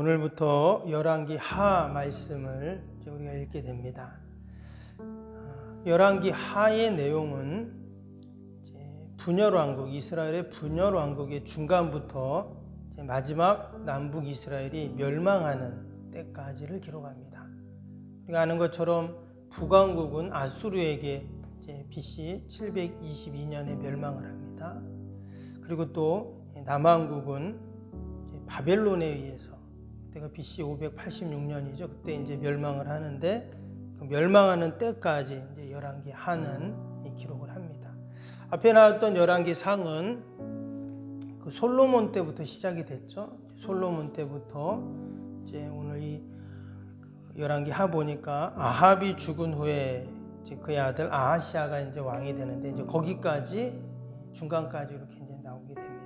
오늘부터 열왕기 하 말씀을 우리가 읽게 됩니다. 열왕기 하의 내용은 분열왕국, 이스라엘의 분열왕국의 중간부터 마지막 남북 이스라엘이 멸망하는 때까지를 기록합니다. 우리가 아는 것처럼 북왕국은 아수르에게 BC 722년에 멸망을 합니다. 그리고 또 남왕국은 바벨론에 의해서, 그때가 BC 586년이죠. 그때 이제 멸망을 하는데, 그 멸망하는 때까지 이제 열왕기 하는 기록을 합니다. 앞에 나왔던 열왕기 상은 그 솔로몬 때부터 시작이 됐죠. 솔로몬 때부터 이제 오늘 이 열왕기 하 보니까 아합이 죽은 후에 이제 그의 아들 아하시아가 이제 왕이 되는데, 이제 거기까지 중간까지 이렇게 이제 나오게 됩니다.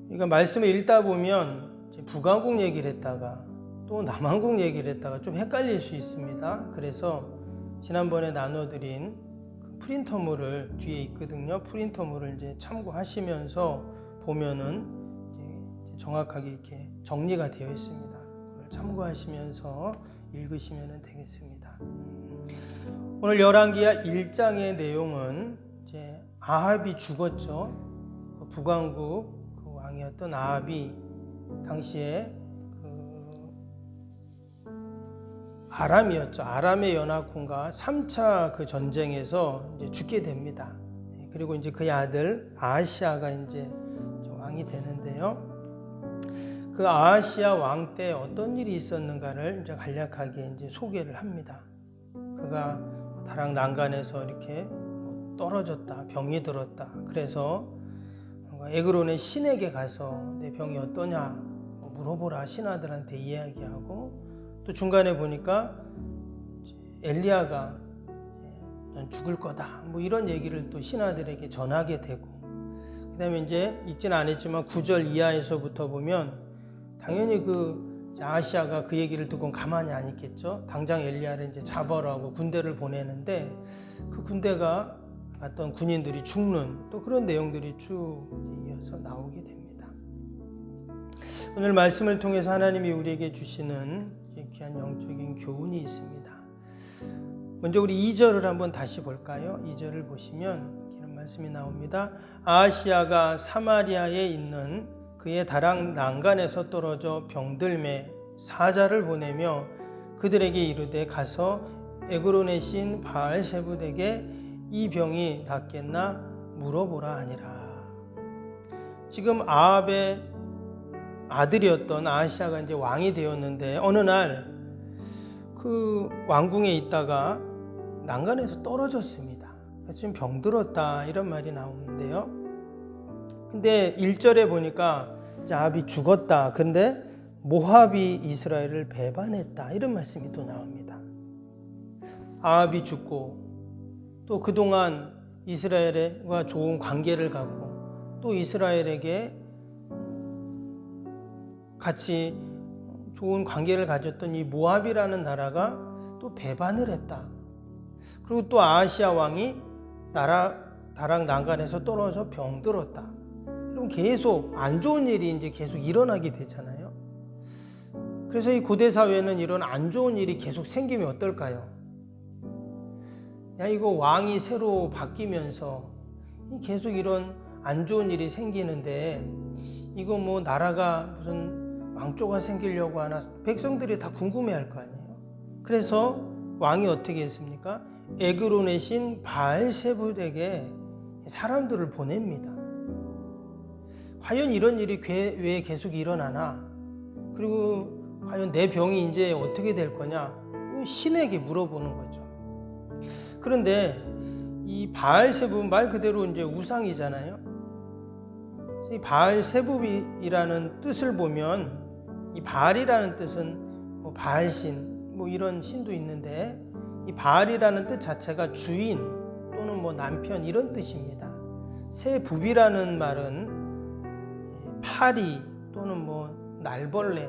그러니까 말씀을 읽다 보면 북왕국 얘기를 했다가 또 남왕국 얘기를 했다가 좀 헷갈릴 수 있습니다. 그래서 지난번에 나눠드린 그 프린터물을 뒤에 있거든요. 프린터물을 이제 참고하시면서 보면은 이제 정확하게 이렇게 정리가 되어 있습니다. 그걸 참고하시면서 읽으시면 되겠습니다. 오늘 열왕기하 1장의 내용은 이제 아합이 죽었죠. 그 북왕국 그 왕이었던 아합이 당시에 아람이었죠. 아람의 연합군과 3차 그 전쟁에서 이제 죽게 됩니다. 그리고 이제 그의 아들 아하시아가 이제 왕이 되는데요. 그 아하시아 왕 때 어떤 일이 있었는가를 이제 간략하게 이제 소개를 합니다. 그가 다락 난간에서 이렇게 떨어졌다, 병이 들었다. 그래서 에그론의 신에게 가서 내 병이 어떠냐 물어보라 신하들한테 이야기하고, 또 중간에 보니까 엘리야가 넌 죽을 거다 뭐 이런 얘기를 또 신하들에게 전하게 되고, 그 다음에 이제 읽지는 않았지만 9절 이하에서부터 보면 당연히 그 아하시아가 그 얘기를 듣고 가만히 안 있겠죠. 당장 엘리야를 이제 잡아라고 군대를 보내는데, 그 군대가 갔던 군인들이 죽는 또 그런 내용들이 쭉 이어서 나오게 됩니다. 오늘 말씀을 통해서 하나님이 우리에게 주시는 귀한 영적인 교훈이 있습니다. 먼저 우리 2절을 한번 다시 볼까요? 2절을 보시면 이런 말씀이 나옵니다. 아하시아가 사마리아에 있는 그의 다락 난간에서 떨어져 병들매 사자를 보내며 그들에게 이르되 가서 에그론의 신 바알세불에게 이 병이 낫겠나 물어보라 하니라. 지금 아합의 아들이었던 아하시아가 이제 왕이 되었는데, 어느 날 그 왕궁에 있다가 난간에서 떨어졌습니다. 그래서 지금 병들었다 이런 말이 나오는데요. 근데 1절에 보니까 아합이 죽었다. 근데 모압이 이스라엘을 배반했다 이런 말씀이 또 나옵니다. 아합이 죽고 또 그동안 이스라엘과 좋은 관계를 갖고 또 이스라엘에게 같이 좋은 관계를 가졌던 이 모압이라는 나라가 또 배반을 했다. 그리고 또 아하시아 왕이 다락 난간에서 떨어져서 병들었다. 그럼 계속 안 좋은 일이 이제 계속 일어나게 되잖아요. 그래서 이 고대 사회는 이런 안 좋은 일이 계속 생기면 어떨까요? 야, 이거 왕이 새로 바뀌면서 계속 이런 안 좋은 일이 생기는데, 이거 뭐 나라가 무슨 왕조가 생기려고 하나 백성들이 다 궁금해할 거 아니에요. 그래서 왕이 어떻게 했습니까? 에그론의 신 바알세불에게 사람들을 보냅니다. 과연 이런 일이 왜 계속 일어나나? 그리고 과연 내 병이 이제 어떻게 될 거냐? 신에게 물어보는 거죠. 그런데 이 바알세불 말 그대로 이제 우상이잖아요. 그래서 이 바알세불이라는 뜻을 보면, 이 바알이라는 뜻은 뭐 바알신 뭐 이런 신도 있는데, 이 바알이라는 뜻 자체가 주인 또는 뭐 남편 이런 뜻입니다. 세부비라는 말은 파리 또는 뭐 날벌레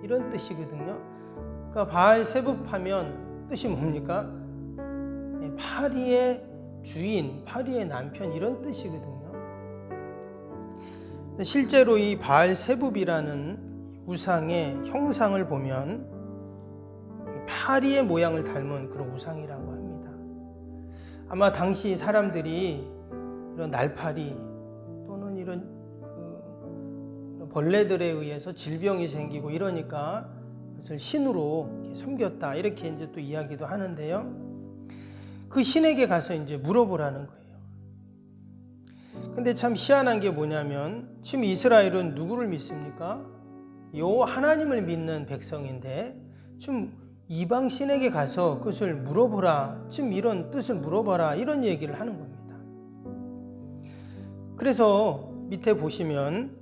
이런 뜻이거든요. 그러니까 바알세불 하면 뜻이 뭡니까? 파리의 주인, 파리의 남편 이런 뜻이거든요. 실제로 이 바알세붑이라는 우상의 형상을 보면 파리의 모양을 닮은 그런 우상이라고 합니다. 아마 당시 사람들이 이런 날파리 또는 이런 벌레들에 의해서 질병이 생기고 이러니까 그것을 신으로 섬겼다, 이렇게 이제 또 이야기도 하는데요. 그 신에게 가서 이제 물어보라는 거예요. 근데 참 희한한 게 뭐냐면 지금 이스라엘은 누구를 믿습니까? 요 하나님을 믿는 백성인데 지금 이방 신에게 가서 그것을 물어보라, 지금 이런 뜻을 물어봐라, 이런 얘기를 하는 겁니다. 그래서 밑에 보시면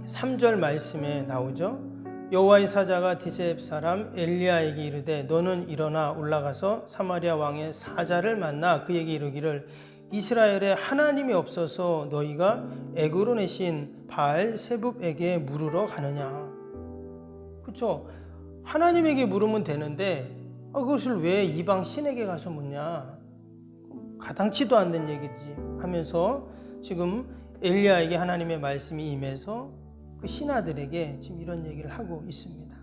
3절 말씀에 나오죠. 여호와의 사자가 디셉 사람 엘리야에게 이르되 너는 일어나 올라가서 사마리아 왕의 사자를 만나 그에게 이르기를 이스라엘에 하나님이 없어서 너희가 애고로 내신 바알세붑에게 물으러 가느냐. 그렇죠? 하나님에게 물으면 되는데 그것을 왜 이방 신에게 가서 묻냐. 가당치도 않는 얘기지 하면서 지금 엘리야에게 하나님의 말씀이 임해서 그 신하들에게 지금 이런 얘기를 하고 있습니다.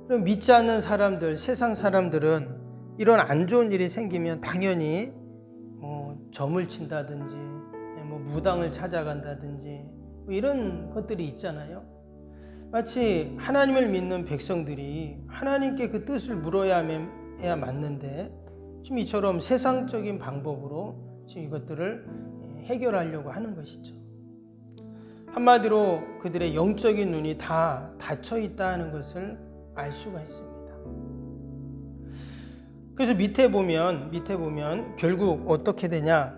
그럼 믿지 않는 사람들, 세상 사람들은 이런 안 좋은 일이 생기면 당연히 점을 친다든지 무당을 찾아간다든지 이런 것들이 있잖아요. 마치 하나님을 믿는 백성들이 하나님께 그 뜻을 물어야 맞는데 지금 이처럼 세상적인 방법으로 지금 이것들을 해결하려고 하는 것이죠. 한마디로 그들의 영적인 눈이 다 닫혀 있다는 것을 알 수가 있습니다. 그래서 밑에 보면 결국 어떻게 되냐?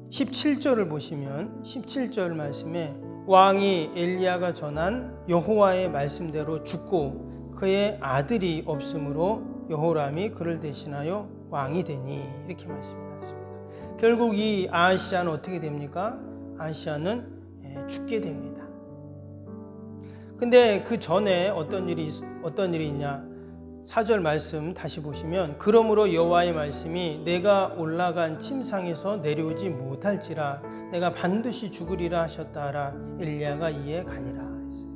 17절을 보시면 17절 말씀에 왕이 엘리야가 전한 여호와의 말씀대로 죽고 그의 아들이 없으므로 여호람이 그를 대신하여 왕이 되니, 이렇게 말씀하셨습니다. 결국 이 아하시아는 어떻게 됩니까? 아하시아는 죽게 됩니다. 근데 그 전에 어떤 일이 있냐? 4절 말씀 다시 보시면 그러므로 여호와의 말씀이 내가 올라간 침상에서 내려오지 못할지라 내가 반드시 죽으리라 하셨다 하라. 엘리야가 이에 가니라 했어요.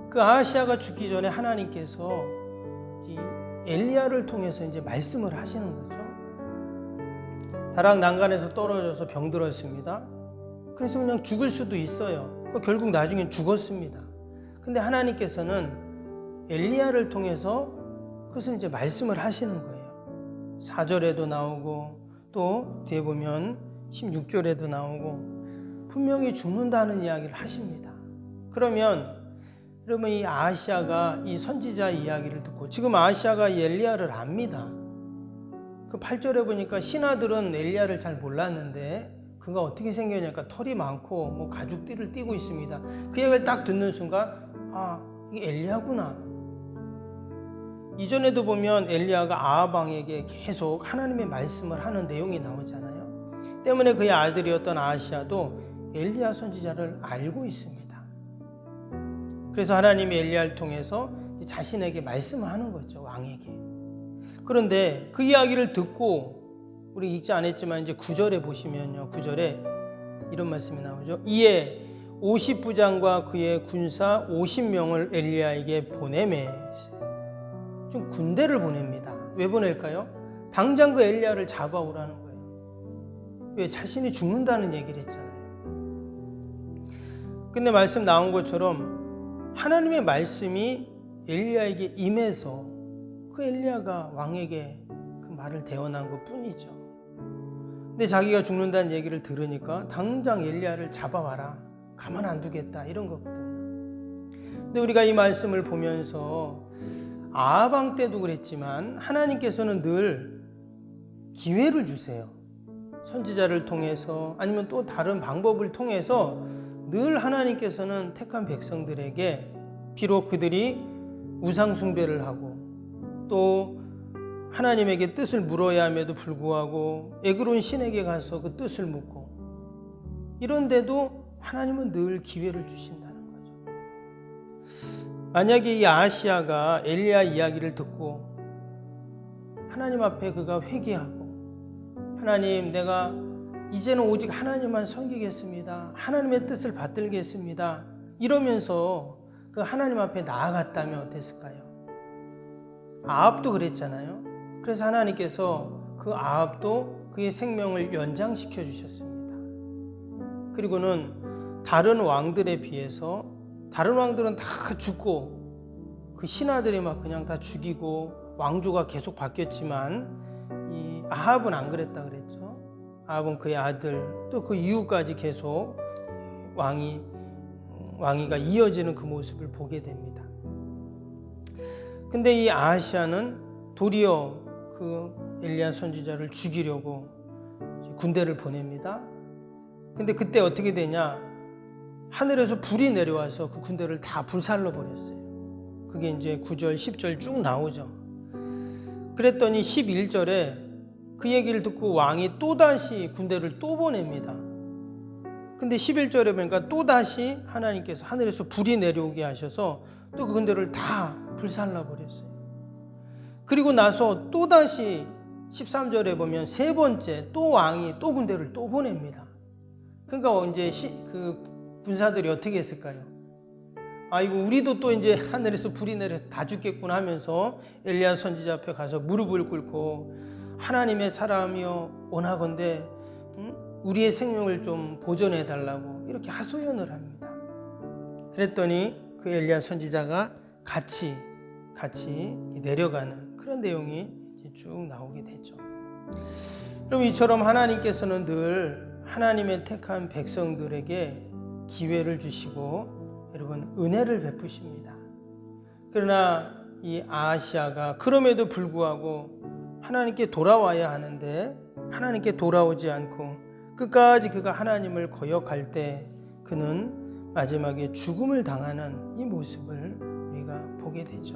그 아하시아가 죽기 전에 하나님께서 이 엘리야를 통해서 이제 말씀을 하시는 거죠. 다락 난간에서 떨어져서 병들었습니다. 그래서 그냥 죽을 수도 있어요. 결국 나중엔 죽었습니다. 근데 하나님께서는 엘리야를 통해서 그것을 이제 말씀을 하시는 거예요. 4절에도 나오고 또 뒤에 보면 16절에도 나오고 분명히 죽는다는 이야기를 하십니다. 그러면 여러분 이 아하시아가 이 선지자 이야기를 듣고 지금 아하시아가 이 엘리야를 압니다. 그 8절에 보니까 신하들은 엘리야를 잘 몰랐는데 그가 어떻게 생겼냐니까 털이 많고 가죽띠를 띠고 있습니다. 그 얘기를 딱 듣는 순간 이게 엘리야구나. 이전에도 보면 엘리야가 아합 왕에게 계속 하나님의 말씀을 하는 내용이 나오잖아요. 때문에 그의 아들이었던 아하시아도 엘리야 선지자를 알고 있습니다. 그래서 하나님이 엘리야를 통해서 자신에게 말씀을 하는 거죠, 왕에게. 그런데 그 이야기를 듣고 우리 읽지 않았지만 이제 9절에 보시면요. 9절에 이런 말씀이 나오죠. 이에 50부장과 그의 군사 50명을 엘리야에게 보내매. 좀 군대를 보냅니다. 왜 보낼까요? 당장 그 엘리야를 잡아오라는 거예요. 왜? 자신이 죽는다는 얘기를 했잖아요. 근데 말씀 나온 것처럼 하나님의 말씀이 엘리야에게 임해서 그 엘리야가 왕에게 그 말을 대언한 것 뿐이죠. 근데 자기가 죽는다는 얘기를 들으니까 당장 엘리야를 잡아와라. 가만 안 두겠다. 이런 거거든요. 근데 우리가 이 말씀을 보면서 아합 왕 때도 그랬지만 하나님께서는 늘 기회를 주세요. 선지자를 통해서 아니면 또 다른 방법을 통해서 늘 하나님께서는 택한 백성들에게 비록 그들이 우상 숭배를 하고 또 하나님에게 뜻을 물어야 함에도 불구하고 에그론 신에게 가서 그 뜻을 묻고 이런데도 하나님은 늘 기회를 주신다는 거죠. 만약에 이 아하시아가 엘리야 이야기를 듣고 하나님 앞에 그가 회개하고 하나님, 내가 이제는 오직 하나님만 섬기겠습니다. 하나님의 뜻을 받들겠습니다. 이러면서 그 하나님 앞에 나아갔다면 어땠을까요? 아합도 그랬잖아요. 그래서 하나님께서 그 아합도 그의 생명을 연장시켜 주셨습니다. 그리고는 다른 왕들에 비해서 다른 왕들은 다 죽고 그 신하들이 막 그냥 다 죽이고 왕조가 계속 바뀌었지만 이 아합은 안 그랬다 그랬죠. 아합은 그의 아들 또 그 이후까지 계속 왕위가 이어지는 그 모습을 보게 됩니다. 근데 이 아하시아는 도리어 그 엘리야 선지자를 죽이려고 군대를 보냅니다. 근데 그때 어떻게 되냐? 하늘에서 불이 내려와서 그 군대를 다 불살라 버렸어요. 그게 이제 9절, 10절 쭉 나오죠. 그랬더니 11절에 그 얘기를 듣고 왕이 또다시 군대를 또 보냅니다. 근데 11절에 보니까 또다시 하나님께서 하늘에서 불이 내려오게 하셔서 또 그 군대를 다 불살라 버렸어요. 그리고 나서 또다시 13절에 보면 세 번째 또 왕이 또 군대를 또 보냅니다. 그러니까 이제 그 군사들이 어떻게 했을까요? 아이고, 우리도 또 이제 하늘에서 불이 내려서 다 죽겠구나 하면서 엘리야 선지자 앞에 가서 무릎을 꿇고 하나님의 사람이여 원하건대 우리의 생명을 좀 보존해 달라고 이렇게 하소연을 합니다. 그랬더니 그 엘리야 선지자가 같이 내려가는 그런 내용이 쭉 나오게 되죠. 그럼 이처럼 하나님께서는 늘 하나님의 택한 백성들에게 기회를 주시고 여러분 은혜를 베푸십니다. 그러나 이 아하시아가 그럼에도 불구하고 하나님께 돌아와야 하는데 하나님께 돌아오지 않고 끝까지 그가 하나님을 거역할 때 그는 마지막에 죽음을 당하는 이 모습을 우리가 보게 되죠.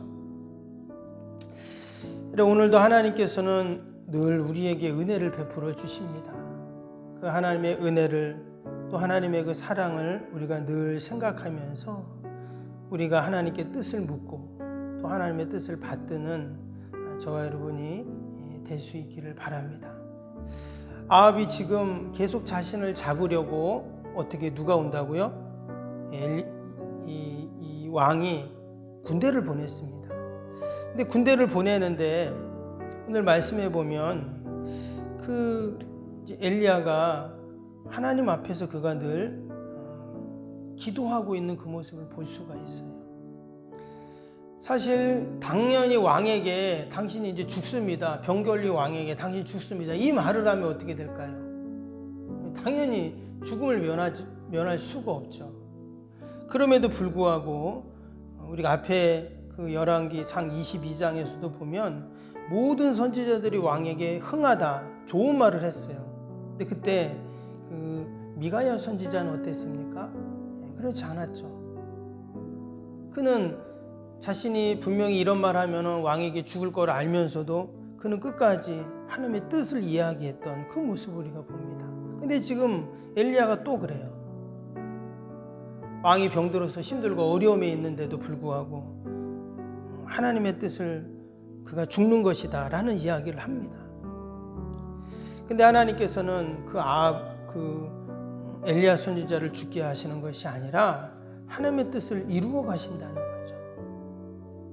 오늘도 하나님께서는 늘 우리에게 은혜를 베풀어 주십니다. 그 하나님의 은혜를 또 하나님의 그 사랑을 우리가 늘 생각하면서 우리가 하나님께 뜻을 묻고 또 하나님의 뜻을 받드는 저와 여러분이 될 수 있기를 바랍니다. 아합이 지금 계속 자신을 잡으려고 어떻게 누가 온다고요? 이 왕이 군대를 보냈습니다. 근데 군대를 보내는데 오늘 말씀해 보면 그 엘리야가 하나님 앞에서 그가 늘 기도하고 있는 그 모습을 볼 수가 있어요. 사실 당연히 왕에게 당신이 이제 죽습니다. 병결리 왕에게 당신이 죽습니다. 이 말을 하면 어떻게 될까요? 당연히 죽음을 면할 수가 없죠. 그럼에도 불구하고 우리가 앞에 그 열왕기상 22장에서도 보면 모든 선지자들이 왕에게 흥하다 좋은 말을 했어요. 근데 그때 그 미가야 선지자는 어땠습니까? 그렇지 않았죠. 그는 자신이 분명히 이런 말 하면 왕에게 죽을 걸 알면서도 그는 끝까지 하나님의 뜻을 이야기했던 그 모습을 우리가 봅니다. 근데 지금 엘리야가 또 그래요. 왕이 병들어서 힘들고 어려움에 있는데도 불구하고 하나님의 뜻을 그가 죽는 것이다 라는 이야기를 합니다. 근데 하나님께서는 그 엘리야 선지자를 죽게 하시는 것이 아니라 하나님의 뜻을 이루어 가신다는 거죠.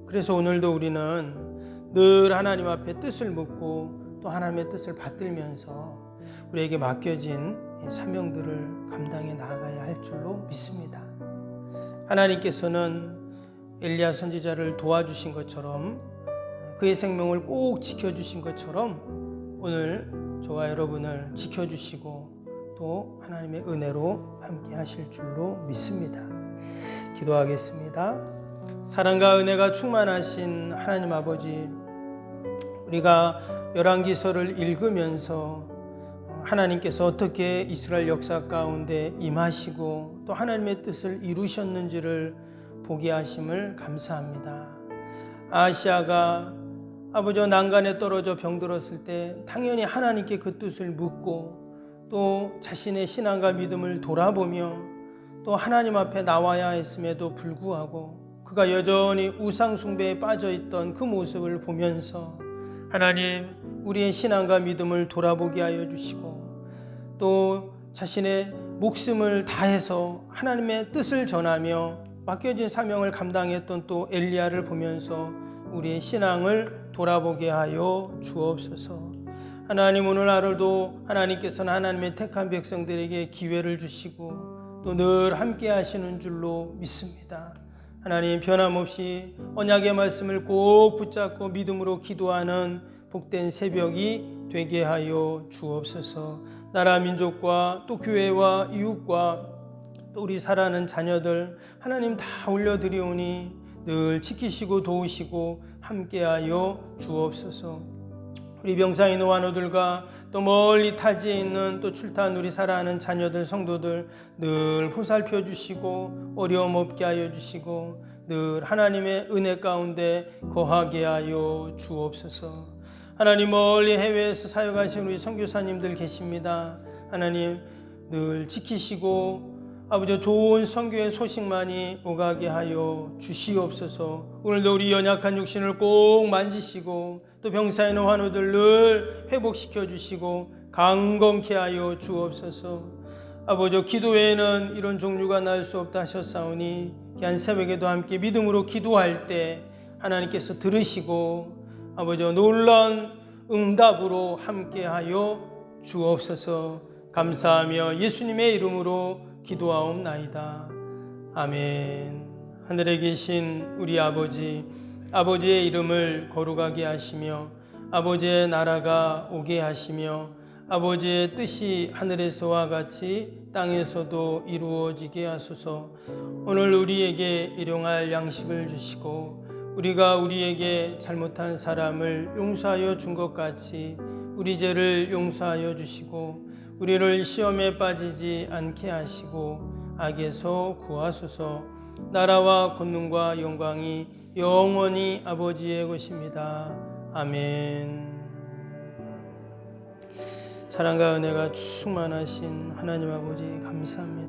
그래서 오늘도 우리는 늘 하나님 앞에 뜻을 묻고 또 하나님의 뜻을 받들면서 우리에게 맡겨진 사명들을 감당해 나아가야 할 줄로 믿습니다. 하나님께서는 엘리야 선지자를 도와주신 것처럼 그의 생명을 꼭 지켜주신 것처럼 오늘 저와 여러분을 지켜주시고 또 하나님의 은혜로 함께 하실 줄로 믿습니다. 기도하겠습니다. 사랑과 은혜가 충만하신 하나님 아버지, 우리가 열왕기서를 읽으면서 하나님께서 어떻게 이스라엘 역사 가운데 임하시고 또 하나님의 뜻을 이루셨는지를 보게 하심을 감사합니다. 아하시아가 아버지와 난간에 떨어져 병들었을 때 당연히 하나님께 그 뜻을 묻고 또 자신의 신앙과 믿음을 돌아보며 또 하나님 앞에 나와야 했음에도 불구하고 그가 여전히 우상 숭배에 빠져 있던 그 모습을 보면서 하나님, 우리의 신앙과 믿음을 돌아보게 하여 주시고 또 자신의 목숨을 다해서 하나님의 뜻을 전하며 맡겨진 사명을 감당했던 또 엘리야를 보면서 우리의 신앙을 돌아보게 하여 주옵소서. 하나님, 오늘 하루도 하나님께서는 하나님의 택한 백성들에게 기회를 주시고 또 늘 함께 하시는 줄로 믿습니다. 하나님, 변함없이 언약의 말씀을 꼭 붙잡고 믿음으로 기도하는 복된 새벽이 되게 하여 주옵소서. 나라 민족과 또 교회와 이웃과 또 우리 사랑하는 자녀들 하나님 다 올려드리오니 늘 지키시고 도우시고 함께하여 주옵소서. 우리 병상인 환우들과 또 멀리 타지에 있는 또 출타한 우리 사랑하는 자녀들 성도들 늘 보살펴 주시고 어려움 없게 하여 주시고 늘 하나님의 은혜 가운데 거하게 하여 주옵소서. 하나님, 멀리 해외에서 사역하시는 우리 선교사님들 계십니다. 하나님, 늘 지키시고 아버지 좋은 선교의 소식만이 오가게 하여 주시옵소서. 오늘도 우리 연약한 육신을 꼭 만지시고 또 병사에 있는 환우들 늘 회복시켜 주시고 강건케 하여 주옵소서. 아버지, 기도 외에는 이런 종류가 날 수 없다 하셨사오니 귀한 새벽에도 함께 믿음으로 기도할 때 하나님께서 들으시고 아버지 놀라운 응답으로 함께 하여 주옵소서. 감사하며 예수님의 이름으로 기도하옵나이다. 아멘. 하늘에 계신 우리 아버지, 아버지의 이름을 거룩하게 하시며 아버지의 나라가 오게 하시며 아버지의 뜻이 하늘에서와 같이 땅에서도 이루어지게 하소서. 오늘 우리에게 일용할 양식을 주시고 우리가 우리에게 잘못한 사람을 용서하여 준 것 같이 우리 죄를 용서하여 주시고 우리를 시험에 빠지지 않게 하시고 악에서 구하소서. 나라와 권능과 영광이 영원히 아버지의 것입니다. 아멘. 사랑과 은혜가 충만하신 하나님 아버지 감사합니다.